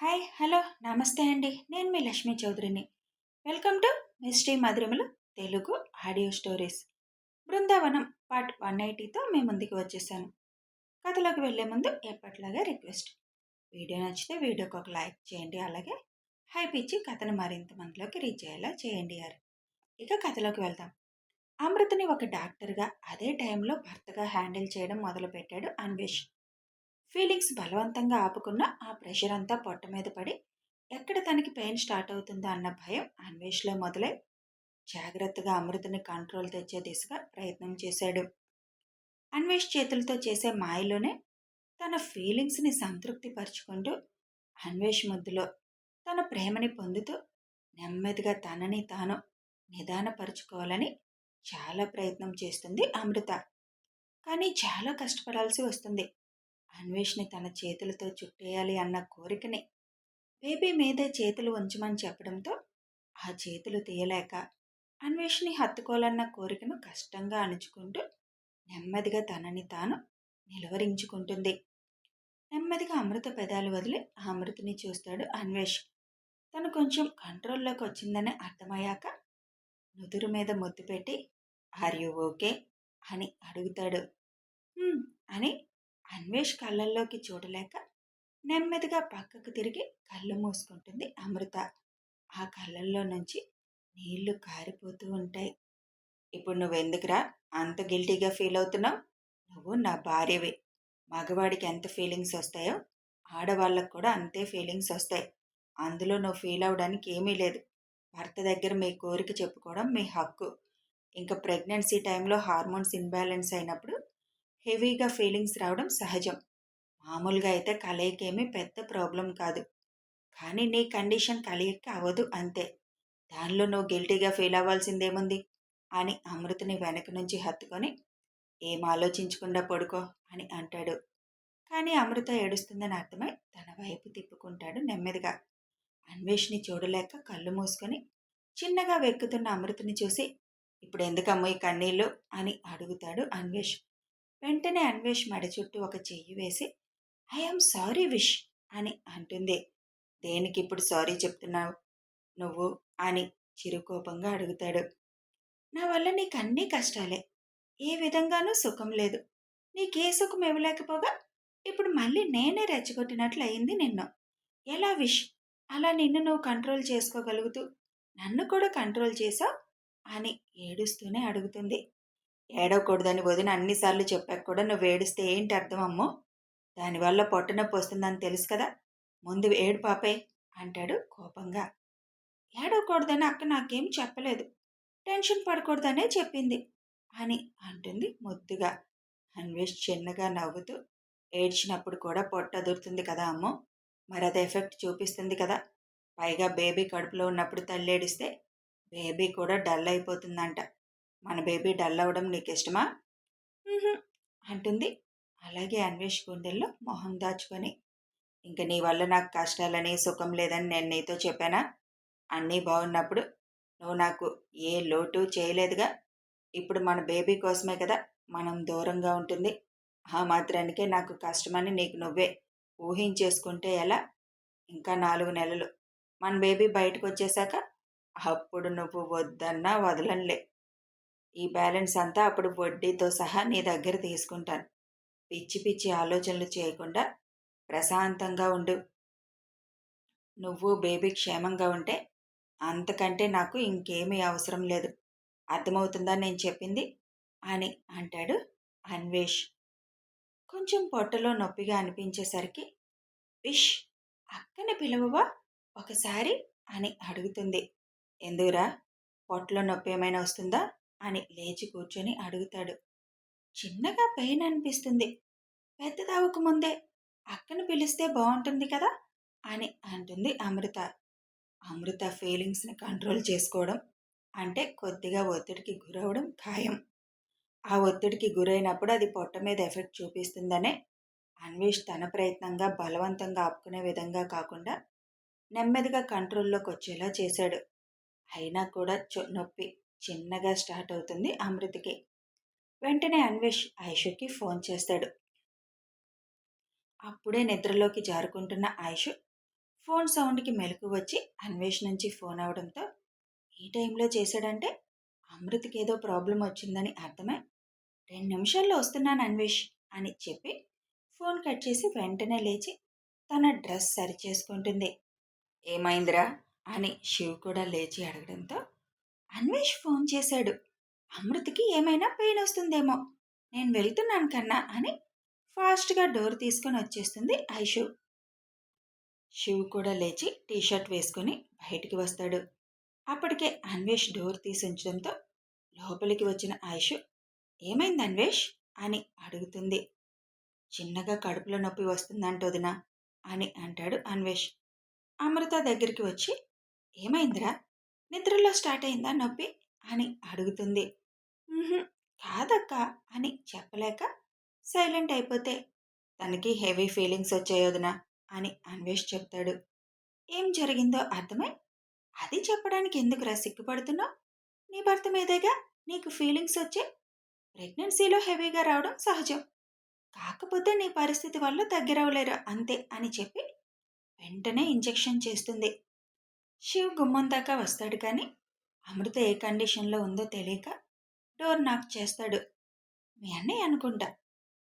Hi hello నమస్తే అండి. నేను మీ లక్ష్మీ చౌదరిని. వెల్కమ్ టు మిస్టరీ మధురిమలు Telugu audio stories. Brindavanam part 180తో మీ ముందుకు వచ్చేసాను. కథలోకి వెళ్లే ముందు ఎప్పట్లాగా రిక్వెస్ట్, వీడియో నచ్చితే వీడియోకి ఒక లైక్ చేయండి. అలాగే హైప్ ఇచ్చి కథను మరింత మందిలోకి రీచ్ అయ్యేలా చేయండి. ఇక కథలోకి వెళ్దాం. అమృతని ఒక డాక్టర్గా అదే టైంలో భర్తగా హ్యాండిల్ చేయడం మొదలుపెట్టాడు అన్వేష్. ఫీలింగ్స్ బలవంతంగా ఆపుకున్న ఆ ప్రెషర్ అంతా పొట్ట మీద పడి ఎక్కడ తనకి పెయిన్ స్టార్ట్ అవుతుందో అన్న భయం అన్వేష్లో మొదలై జాగ్రత్తగా అమృతని కంట్రోల్ తెచ్చే దిశగా ప్రయత్నం చేశాడు. అన్వేష్ చేతులతో చేసే మాయలోనే తన ఫీలింగ్స్ని సంతృప్తి పరుచుకుంటూ అన్వేష్ ముద్దులో తన ప్రేమని పొందుతూ నెమ్మదిగా తనని తాను నిదానపరుచుకోవాలని చాలా ప్రయత్నం చేస్తుంది అమృత. కానీ చాలా కష్టపడాల్సి వస్తుంది. అన్వేష్ని తన చేతులతో చుట్టేయాలి అన్న కోరికని బేబీ మీదే చేతులు ఉంచమని చెప్పడంతో ఆ చేతులు తీయలేక అన్వేష్ని హత్తుకోవాలన్న కోరికను కష్టంగా అణుచుకుంటూ నెమ్మదిగా తనని తాను నిలువరించుకుంటుంది. నెమ్మదిగా అమృత పెదాలు వదిలి ఆ అమృతని చూస్తాడు అన్వేష్. తను కొంచెం కంట్రోల్లోకి వచ్చిందని అర్థమయ్యాక నుదురు మీద ముద్దు పెట్టి ఆర్ యు ఓకే అని అడుగుతాడు. అని అన్వేష్ కళ్ళల్లోకి చూడలేక నెమ్మదిగా పక్కకు తిరిగి కళ్ళు మూసుకుంటుంది అమృత. ఆ కళ్ళల్లో నుంచి నీళ్లు కారిపోతూ ఉంటాయి. ఇప్పుడు నువ్వెందుకురా అంత గిల్టీగా ఫీల్ అవుతున్నావు? నువ్వు నా భార్యవి. మగవాడికి ఎంత ఫీలింగ్స్ వస్తాయో ఆడవాళ్ళకు కూడా అంతే ఫీలింగ్స్ వస్తాయి. అందులో నువ్వు ఫీల్ అవడానికి ఏమీ లేదు. భర్త దగ్గర మీ కోరిక చెప్పుకోవడం మీ హక్కు. ఇంకా ప్రెగ్నెన్సీ టైంలో హార్మోన్స్ ఇన్బ్యాలెన్స్ అయినప్పుడు హెవీగా ఫీలింగ్స్ రావడం సహజం. మామూలుగా అయితే కలయికేమీ పెద్ద ప్రాబ్లం కాదు. కానీ నీ కండిషన్ కలయిక అవ్వదు అంతే. దానిలో నువ్వు గిల్టీగా ఫీల్ అవ్వాల్సిందేముంది అని అమృతని వెనక నుంచి హత్తుకొని ఏం ఆలోచించకుండా పడుకో అని అంటాడు. కానీ అమృత ఏడుస్తుందని అర్థమై తన వైపు తిప్పుకుంటాడు నెమ్మదిగా. అన్వేష్ని చూడలేక కళ్ళు మూసుకొని చిన్నగా వెక్కుతున్న అమృతని చూసి ఇప్పుడు ఎందుకమ్మో ఈ కన్నీళ్ళు అని అడుగుతాడు అన్వేష్. వెంటనే అన్వేష్ మెడ చుట్టూ ఒక చెయ్యి వేసి ఐఎమ్ సారీ విష్ అని అంటుంది. దేనికి ఇప్పుడు సారీ చెప్తున్నావు నువ్వు అని చిరుకోపంగా అడుగుతాడు. నా వల్ల నీకు అన్నీ కష్టాలే, ఏ విధంగానూ సుఖం లేదు. నీకే సుఖం ఇవ్వలేకపోగా ఇప్పుడు మళ్ళీ నేనే రెచ్చగొట్టినట్లు అయింది నిన్ను. ఎలా విష్ అలా నిన్ను నువ్వు కంట్రోల్ చేసుకోగలుగుతూ నన్ను కూడా కంట్రోల్ చేశావు అని ఏడుస్తూనే అడుగుతుంది. ఏడవకూడదని వదిన అన్నిసార్లు చెప్పాక కూడా నువ్వు ఏడిస్తే ఏంటి అర్థం అమ్మో? దానివల్ల పొట్టనొప్పి వస్తుందని తెలుసు కదా, ముందు ఏడు పాపే అంటాడు కోపంగా. ఏడవకూడదని అక్క నాకేం చెప్పలేదు, టెన్షన్ పడకూడదనే చెప్పింది అని అంటుంది ముద్దుగా. అన్వేష్ చిన్నగా నవ్వుతూ ఏడ్చినప్పుడు కూడా పొట్ట అదురుతుంది కదా అమ్మో, మరి అది ఎఫెక్ట్ చూపిస్తుంది కదా. పైగా బేబీ కడుపులో ఉన్నప్పుడు తల్లి ఏడిస్తే బేబీ కూడా డల్ అయిపోతుందంట. మన బేబీ డల్ అవ్వడం నీకు ఇష్టమా అంటుంది. అలాగే అన్వేష్ గుండెల్లో మొహం దాచుకొని, ఇంక నీ వల్ల నాకు కష్టాలని సుఖం లేదని నేను నీతో చెప్పానా? అన్నీ బాగున్నప్పుడు నువ్వు నాకు ఏ లోటు చేయలేదుగా. ఇప్పుడు మన బేబీ కోసమే కదా మనం దూరంగా ఉంటుంది. ఆ మాత్రానికే నాకు కష్టమని నీకు నువ్వే ఊహించేసుకుంటే ఎలా? ఇంకా 4 నెలలు మన బేబీ బయటకు వచ్చేశాక అప్పుడు నువ్వు వద్దన్నా వదలనులే. ఈ బ్యాలెన్స్ అంతా అప్పుడు వడ్డీతో సహా నీ దగ్గర తీసుకుంటాను. పిచ్చి పిచ్చి ఆలోచనలు చేయకుండా ప్రశాంతంగా ఉండు. నువ్వు బేబీ క్షేమంగా ఉంటే అంతకంటే నాకు ఇంకేమీ అవసరం లేదు. అర్థమవుతుందా నేను చెప్పింది అని అంటాడు అన్వేష్. కొంచెం పొట్టలో నొప్పిగా అనిపించేసరికి విష్ అక్కని పిలవవా ఒకసారి అని అడుగుతుంది. ఎందుకురా, పొట్టలో నొప్పి ఏమైనా వస్తుందా అని లేచి కూర్చొని అడుగుతాడు. చిన్నగా పెయిన్ అనిపిస్తుంది, పెద్దదవక ముందే అక్కను పిలిస్తే బాగుంటుంది కదా అని అంటుంది అమృత. అమృత ఫీలింగ్స్ని కంట్రోల్ చేసుకోవడం అంటే కొద్దిగా ఒత్తిడికి గురవడం ఖాయం. ఆ ఒత్తిడికి గురైనప్పుడు అది పొట్ట మీద ఎఫెక్ట్ చూపిస్తుందనే అన్వేష్ తన ప్రయత్నంగా బలవంతంగా ఆపుకునే విధంగా కాకుండా నెమ్మదిగా కంట్రోల్లోకి వచ్చేలా చేశాడు. అయినా కూడా నొప్పి చిన్నగా స్టార్ట్ అవుతుంది అమృతకి. వెంటనే అన్వేష్ ఐషుకి ఫోన్ చేస్తాడు. అప్పుడే నిద్రలోకి జారుకుంటున్న ఐషు ఫోన్ సౌండ్కి మెలకు వచ్చి అన్వేష్ నుంచి ఫోన్ అవడంతో ఈ టైంలో చేశాడంటే అమృతకి ఏదో ప్రాబ్లం వచ్చిందని అర్థమై 2 నిమిషాల్లో వస్తున్నాను అన్వేష్ అని చెప్పి ఫోన్ కట్ చేసి వెంటనే లేచి తన డ్రెస్ సరి చేసుకుంటుంది. ఏమైందిరా అని శివ్ కూడా లేచి అడగడంతో అన్వేష్ ఫోన్ చేశాడు. అమృతకి ఏమైనా పెయిన్ వస్తుందేమో, నేను వెళ్తున్నాను కన్నా అని ఫాస్ట్గా డోర్ తీసుకొని వచ్చేస్తుంది ఐషు. శివ్ కూడా లేచి టీషర్ట్ వేసుకుని బయటికి వస్తాడు. అప్పటికే అన్వేష్ డోర్ తీసి ఉంచడంతో లోపలికి వచ్చిన ఐషు ఏమైంది అన్వేష్ అని అడుగుతుంది. చిన్నగా కడుపులో నొప్పి వస్తుందంటోదినా అని అంటాడు అన్వేష్. అమృత దగ్గరికి వచ్చి ఏమైందిరా, నిద్రలో స్టార్ట్ అయిందా నొప్పి అని అడుగుతుంది. కాదక్క అని చెప్పలేక సైలెంట్ అయిపోతే తనకి హెవీ ఫీలింగ్స్ వచ్చాయోదినా అని అన్వేష్ చెప్తాడు. ఏం జరిగిందో అర్థమై అది చెప్పడానికి ఎందుకురా సిగ్గుపడుతున్నావు, నీ భర్త మీదేగా నీకు ఫీలింగ్స్ వచ్చే, ప్రెగ్నెన్సీలో హెవీగా రావడం సహజం, కాకపోతే నీ పరిస్థితి వల్ల దగ్గరవలేరు అంతే అని చెప్పి వెంటనే ఇంజెక్షన్ చేస్తుంది. శివ్ గుమ్మం దాకా వస్తాడు కానీ అమృత ఏ కండిషన్లో ఉందో తెలియక డోర్ నాక్ చేస్తాడు. మీ అన్నయ్య అనుకుంటా,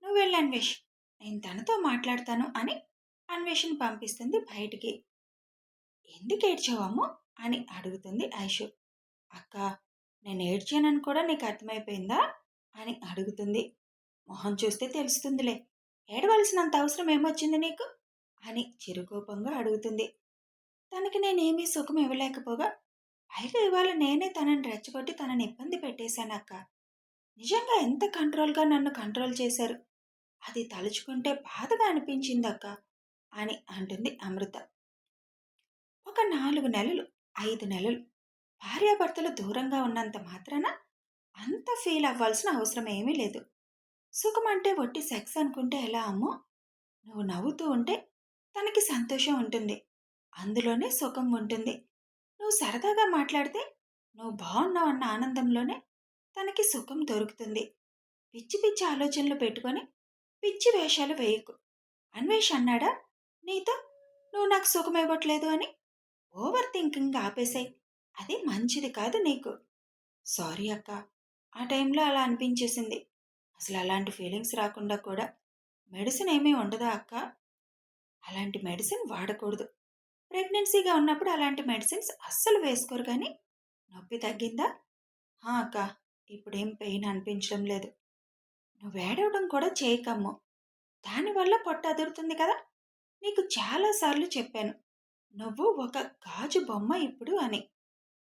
నువ్వు వెళ్ళి అన్వేష్, నేను తనతో మాట్లాడతాను అని అన్వేషణ పంపిస్తుంది బయటికి. ఎందుకు ఏడ్చావమ్మో అని అడుగుతుంది ఐషు. అక్క, నేను ఏడ్చానని కూడా నీకు అర్థమైపోయిందా అని అడుగుతుంది. మొహం చూస్తే తెలుస్తుందిలే, ఏడవలసినంత అవసరం ఏమొచ్చింది నీకు అని చిరుకోపంగా అడుగుతుంది. తనకి నేనేమీ సుఖం ఇవ్వలేకపోగా పైగా ఇవాళ నేనే తనని రెచ్చగొట్టి తనని ఇబ్బంది పెట్టేశానక్క. నిజంగా ఎంత కంట్రోల్గా నన్ను కంట్రోల్ చేశారు, అది తలుచుకుంటే బాధగా అనిపించిందక్క అని అంటుంది అమృత. ఒక 4 నెలలు 5 నెలలు భార్యాభర్తలు దూరంగా ఉన్నంత మాత్రాన అంత ఫీల్ అవ్వాల్సిన అవసరం ఏమీ లేదు. సుఖం అంటే ఒట్టి సెక్స్ అనుకుంటే ఎలా అమ్మో, నువ్వు నవ్వుతూ ఉంటే తనకి సంతోషం ఉంటుంది, అందులోనే సుఖం ఉంటుంది. నువ్వు సరదాగా మాట్లాడితే నువ్వు బాగున్నావు అన్న ఆనందంలోనే తనకి సుఖం దొరుకుతుంది. పిచ్చి పిచ్చి ఆలోచనలు పెట్టుకొని పిచ్చి వేషాలు వేయకు. అన్వేష్ అన్నాడా నీతో నువ్వు నాకు సుఖం ఇవ్వట్లేదు అని? ఓవర్ థింకింగ్ ఆపేసాయి, అది మంచిది కాదు నీకు. సారీ అక్క, ఆ టైంలో అలా అనిపించేసింది. అసలు అలాంటి ఫీలింగ్స్ రాకుండా కూడా మెడిసిన్ ఏమీ ఉండదా అక్క? అలాంటి మెడిసిన్ వాడకూడదు. ప్రెగ్నెన్సీగా ఉన్నప్పుడు అలాంటి మెడిసిన్స్ అస్సలు వేసుకోరు. కానీ నొప్పి తగ్గిందా? అక్క, ఇప్పుడేం పెయిన్ అనిపించడం లేదు. నువ్వు ఏడవడం కూడా చేయకమ్ము, దానివల్ల పొట్ట అదురుతుంది కదా. నీకు చాలాసార్లు చెప్పాను, నువ్వు ఒక గాజు బొమ్మ ఇప్పుడు అని.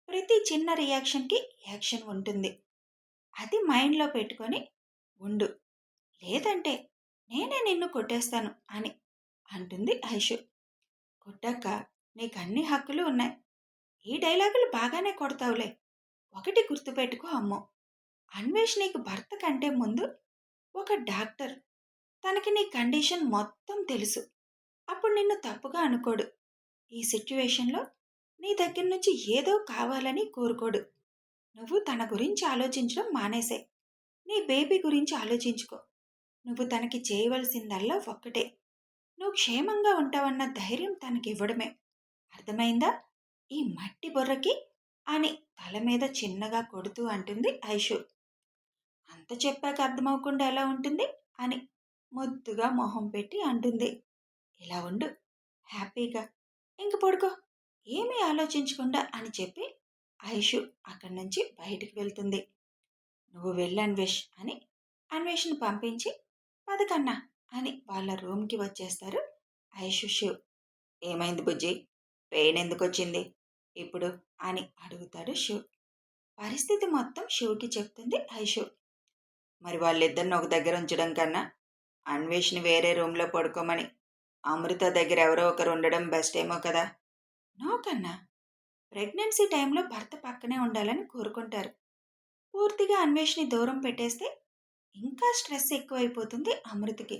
ప్రతి చిన్న రియాక్షన్కి యాక్షన్ ఉంటుంది, అది మైండ్లో పెట్టుకొని ఉండు, లేదంటే నేనే నిన్ను కొట్టేస్తాను అని అంటుంది ఐషు. కొట్టాక నీకు అన్ని హక్కులు ఉన్నాయి, ఈ డైలాగులు బాగానే కొడతావులే. ఒకటి గుర్తుపెట్టుకో అమ్మో, అన్వేష్ నీకు భర్త కంటే ముందు ఒక డాక్టర్, తనకి నీ కండిషన్ మొత్తం తెలుసు. అప్పుడు నిన్ను తప్పుగా అనుకోడు. ఈ సిట్యువేషన్లో నీ దగ్గర నుంచి ఏదో కావాలని కోరుకోడు. నువ్వు తన గురించి ఆలోచించడం మానేసే, నీ బేబీ గురించి ఆలోచించుకో. నువ్వు తనకి చేయవలసిందల్లా ఒక్కటే, నువ్వు క్షేమంగా ఉంటావన్న ధైర్యం తనకి ఇవ్వడమే. అర్థమైందా ఈ మట్టి బుర్రకి అని తల మీద చిన్నగా కొడుతూ అంటుంది ఐషు. అంత చెప్పాక అర్థమవకుండా ఎలా ఉంటుంది అని ముద్దుగా మొహం పెట్టి అంటుంది. ఇలా ఉండు హ్యాపీగా, ఇంక పడుకో, ఏమీ ఆలోచించకుండా అని చెప్పి ఐషు అక్కడి నుంచి బయటికి వెళ్తుంది. నువ్వు వెళ్ళు అన్వేష్ అని అన్వేష్ని పంపించి పదకన్నా అని వాళ్ళ రూమ్కి వచ్చేస్తారు ఐషు శివ్. ఏమైంది బుజ్జి, పెయిన్ ఎందుకు వచ్చింది ఇప్పుడు అని అడుగుతాడు శివ్. పరిస్థితి మొత్తం శివ్కి చెప్తుంది ఐషు. మరి వాళ్ళిద్దరిని ఒక దగ్గర ఉంచడం కన్నా అన్వేష్ని వేరే రూమ్లో పడుకోమని అమృత దగ్గర ఎవరో ఒకరు ఉండడం బెస్ట్ ఏమో కదా. నో కన్నా, ప్రెగ్నెన్సీ టైంలో భర్త పక్కనే ఉండాలని కోరుకుంటారు. పూర్తిగా అన్వేష్ని దూరం పెట్టేస్తే ఇంకా స్ట్రెస్ ఎక్కువైపోతుంది అమృతకి.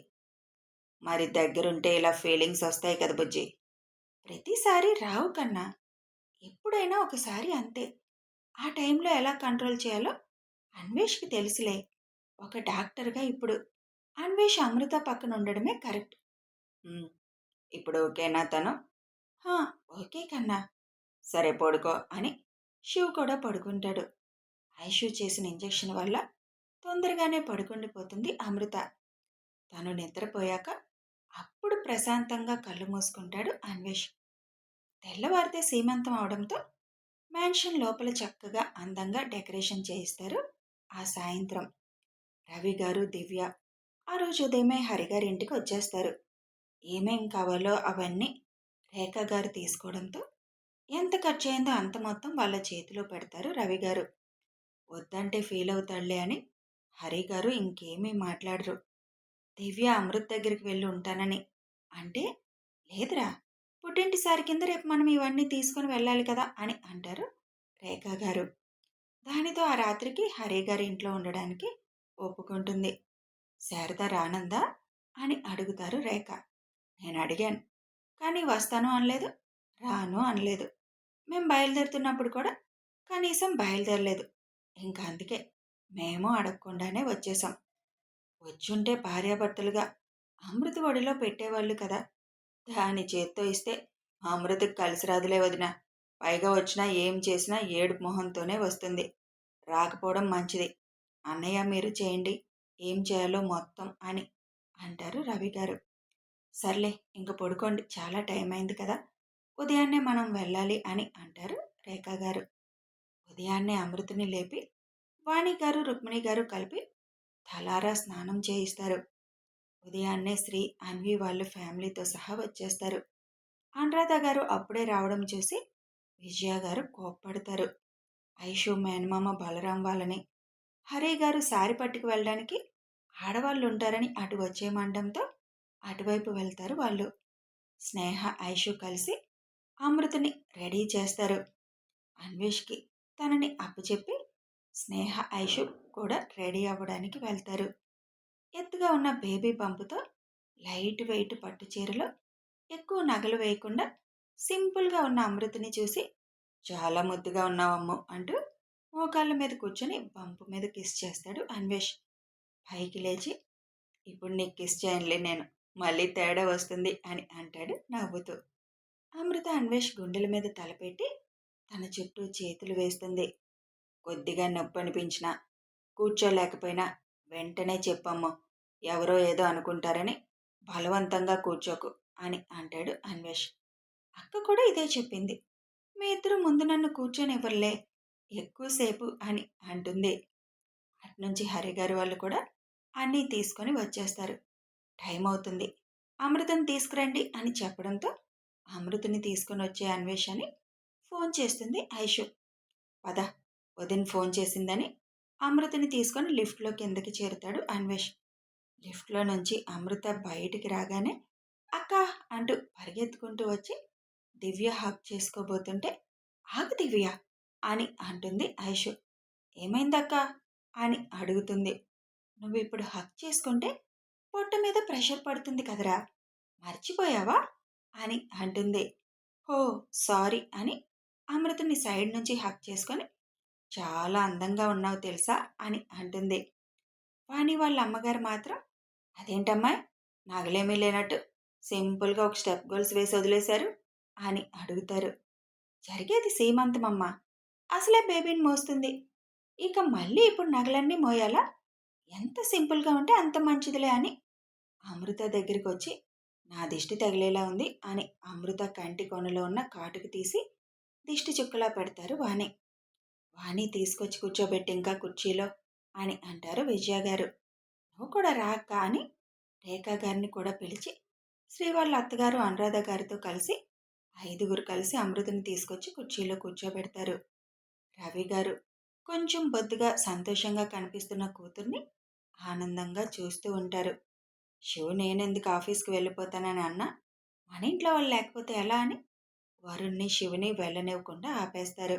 మరి దగ్గరుంటే ఇలా ఫీలింగ్స్ వస్తాయి కదా బుజ్జి. ప్రతిసారి రావు కన్నా, ఎప్పుడైనా ఒకసారి అంతే. ఆ టైంలో ఎలా కంట్రోల్ చేయాలో అన్వేష్కి తెలుసులే. ఒక డాక్టర్గా ఇప్పుడు అన్వేష్ అమృత పక్కన ఉండడమే కరెక్ట్. ఇప్పుడు ఓకేనా తను? ఓకే కన్నా. సరే పడుకో అని శివ్ కూడా పడుకుంటాడు. ఐషు చేసిన ఇంజెక్షన్ వల్ల తొందరగానే పడుకుండిపోతుంది అమృత. తను నిద్రపోయాక అప్పుడు ప్రశాంతంగా కళ్ళు మూసుకుంటాడు అన్వేష్. తెల్లవారితే సీమంతం అవడంతో మ్యాన్షన్ లోపల చక్కగా అందంగా డెకరేషన్ చేయిస్తారు. ఆ సాయంత్రం రవి గారు, దివ్య ఆ రోజు ఉదయమే హరిగారి ఇంటికి వచ్చేస్తారు. ఏమేం కావాలో అవన్నీ రేఖ గారు తీసుకోవడంతో ఎంత ఖర్చు అయిందో అంత మొత్తం వాళ్ళ చేతిలో పెడతారు రవి గారు. వద్దంటే ఫీల్ అవుతాడులే అని హరి గారు ఇంకేమీ మాట్లాడరు. దివ్య అమృత్ దగ్గరికి వెళ్ళి ఉంటానని అంటే, లేదురా, పుట్టింటిసారి కింద రేపు మనం ఇవన్నీ తీసుకుని వెళ్ళాలి కదా అని అంటారు రేఖ గారు. దానితో ఆ రాత్రికి హరి గారి ఇంట్లో ఉండడానికి ఒప్పుకుంటుంది. శారద రానందా అని అడుగుతారు రేఖ. నేను అడిగాను, కానీ వస్తాను అనలేదు, రాను అనలేదు. మేం బయలుదేరుతున్నప్పుడు కూడా కనీసం బయలుదేరలేదు. ఇంకా అందుకే మేము అడగకుండానే వచ్చేసాం. వచ్చుంటే భార్యాభర్తలుగా అమృత ఒడిలో పెట్టేవాళ్ళు కదా. దాని చేత్తో ఇస్తే అమృతకి కలిసి రాదులే వదిన. పైగా వచ్చినా ఏం చేసినా ఏడుపు మొహంతోనే వస్తుంది. రాకపోవడం మంచిది. అన్నయ్య మీరు చేయండి, ఏం చేయాలో మొత్తం అని అంటారు రవి గారు. సర్లే ఇంక పడుకోండి, చాలా టైం అయింది కదా, ఉదయాన్నే మనం వెళ్ళాలి అని అంటారు రేఖ గారు. ఉదయాన్నే అమృతని లేపి వాణి గారు, రుక్మిణి గారు కలిపి తలారా స్నానం చేయిస్తారు. ఉదయాన్నే శ్రీ, అన్వి వాళ్ళు ఫ్యామిలీతో సహా వచ్చేస్తారు. అనురాధ గారు అప్పుడే రావడం చూసి విజయ గారు కోప్పడతారు. ఐషు మేనమామ బలరాం వాళ్ళని, హరి గారు సారి పట్టుకు వెళ్ళడానికి ఆడవాళ్ళు ఉంటారని అటు వచ్చేయమండంతో అటువైపు వెళ్తారు వాళ్ళు. స్నేహ, ఐషు కలిసి అమృతని రెడీ చేస్తారు. అన్వేష్కి తనని అప్పచెప్పి స్నేహ, ఐషు కూడా రెడీ అవ్వడానికి వెళ్తారు. ఎత్తుగా ఉన్న బేబీ పంపుతో లైట్ వెయిట్ పట్టు చీరలో ఎక్కువ నగలు వేయకుండా సింపుల్గా ఉన్న అమృతని చూసి చాలా ముద్దుగా ఉన్నావమ్ము అంటూ మోకాళ్ళ మీద కూర్చొని పంపు మీద కిస్ చేస్తాడు అన్వేష్. పైకి లేచి, ఇప్పుడు నీకు కిస్ చేయనులే నేను, మళ్ళీ తేడా వస్తుంది అని అంటాడు నవ్వుతూ. అమృత అన్వేష్ గుండెల మీద తలపెట్టి తన చుట్టూ చేతులు వేస్తుంది. కొద్దిగా నొప్పి అనిపించినా, కూర్చోలేకపోయినా వెంటనే చెప్పమ్మో, ఎవరో ఏదో అనుకుంటారని బలవంతంగా కూర్చోకు అని అంటాడు అన్వేష్. అక్క కూడా ఇదే చెప్పింది. మీ ఇద్దరు ముందు నన్ను కూర్చొనివ్వర్లే ఎక్కువసేపు అని అంటుంది. అట్నుంచి హరిగారు వాళ్ళు కూడా అన్నీ తీసుకొని వచ్చేస్తారు. టైం అవుతుంది, అమృతని తీసుకురండి అని చెప్పడంతో అమృతని తీసుకొని వచ్చే అన్వేష్ అని ఫోన్ చేస్తుంది ఐషు. పద, వదిన ఫోన్ చేసిందని అమృతని తీసుకొని లిఫ్ట్లో కిందకి చేరుతాడు అన్వేష్. లిఫ్ట్లో నుంచి అమృత బయటికి రాగానే అక్క అంటూ పరిగెత్తుకుంటూ వచ్చి దివ్య హక్ చేసుకోబోతుంటే, ఆగు దివ్య అని అంటుంది ఐషు. ఏమైందక్క అని అడుగుతుంది. నువ్వు ఇప్పుడు హక్ చేసుకుంటే పొట్ట మీద ప్రెషర్ పడుతుంది కదరా, మర్చిపోయావా అని అంటుంది. హో సారీ అని అమృతని సైడ్ నుంచి హక్ చేసుకొని, చాలా అందంగా ఉన్నావు తెలుసా అని అంటుంది. వాణి వాళ్ళ అమ్మగారు మాత్రం, అదేంటమ్మాయి నగలేమీ లేనట్టు సింపుల్గా ఒక స్టెప్ గోల్స్ వేసి వదిలేశారు అని అడుగుతారు. జరిగేది సీమంతమమ్మ, అసలే బేబీని మోస్తుంది, ఇక మళ్ళీ ఇప్పుడు నగలన్నీ మోయాలా, ఎంత సింపుల్గా ఉంటే అంత మంచిదిలే అని అమృత దగ్గరికి వచ్చి, నా దిష్టి తగిలేలా ఉంది అని అమృత కంటి కొనలో ఉన్న కాటుకు తీసి దిష్టి చుక్కలా పెడతారు వాణి. వాణి తీసుకొచ్చి కూర్చోబెట్టి ఇంకా కుర్చీలో అని అంటారు విజయ గారు. నువ్వు కూడా రా అక్క అని రేఖా గారిని కూడా పిలిచి శ్రీ వాళ్ళ అత్తగారు అనురాధ గారితో కలిసి ఐదుగురు కలిసి అమృతని తీసుకొచ్చి కుర్చీలో కూర్చోబెడతారు. రవి గారు కొంచెం బొద్దుగా సంతోషంగా కనిపిస్తున్న కూతుర్ని ఆనందంగా చూస్తూ ఉంటారు. శివ నేనెందుకు ఆఫీస్కి వెళ్ళిపోతానని అన్నా, మన ఇంట్లో వాళ్ళు లేకపోతే ఎలా అని వరుణ్ణి, శివుని వెళ్ళనివ్వకుండా ఆపేస్తారు.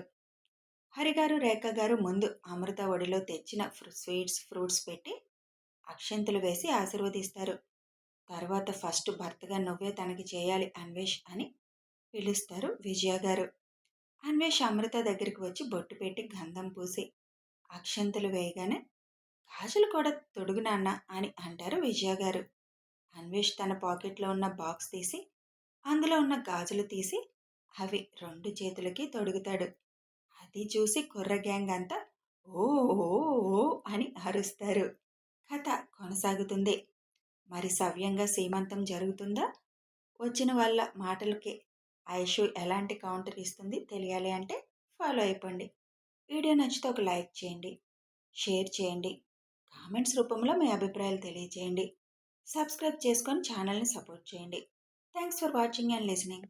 హరిగారు, రేఖ గారు ముందు అమృత ఒడిలో తెచ్చిన స్వీట్స్, ఫ్రూట్స్ పెట్టి అక్షంతలు వేసి ఆశీర్వదిస్తారు. తర్వాత ఫస్ట్ భర్తగా నువ్వే తనకి చేయాలి అన్వేష్ అని పిలుస్తారు విజయ గారు. అన్వేష్ అమృత దగ్గరికి వచ్చి బొట్టు పెట్టి గంధం పూసి అక్షంతలు వేయగానే, గాజులు కూడా తొడుగు నాన్న అని అంటారు విజయ గారు. అన్వేష్ తన పాకెట్లో ఉన్న బాక్స్ తీసి అందులో ఉన్న గాజులు తీసి అవి రెండు చేతులకి తొడుగుతాడు. అది చూసి కుర్ర గ్యాంగ్ అంతా ఓ ఓ ఓ అని అరుస్తారు. కథ కొనసాగుతుంది. మరి సవ్యంగా సీమంతం జరుగుతుందా? వచ్చిన వాళ్ళ మాటలకి ఐషు ఎలాంటి కౌంటర్ ఇస్తుంది తెలియాలి అంటే ఫాలో అయిపోండి. వీడియో నచ్చితే ఒక లైక్ చేయండి, షేర్ చేయండి, కామెంట్స్ రూపంలో మీ అభిప్రాయాలు తెలియజేయండి. సబ్స్క్రైబ్ చేసుకొని ఛానల్ని సపోర్ట్ చేయండి. Thanks for watching and listening.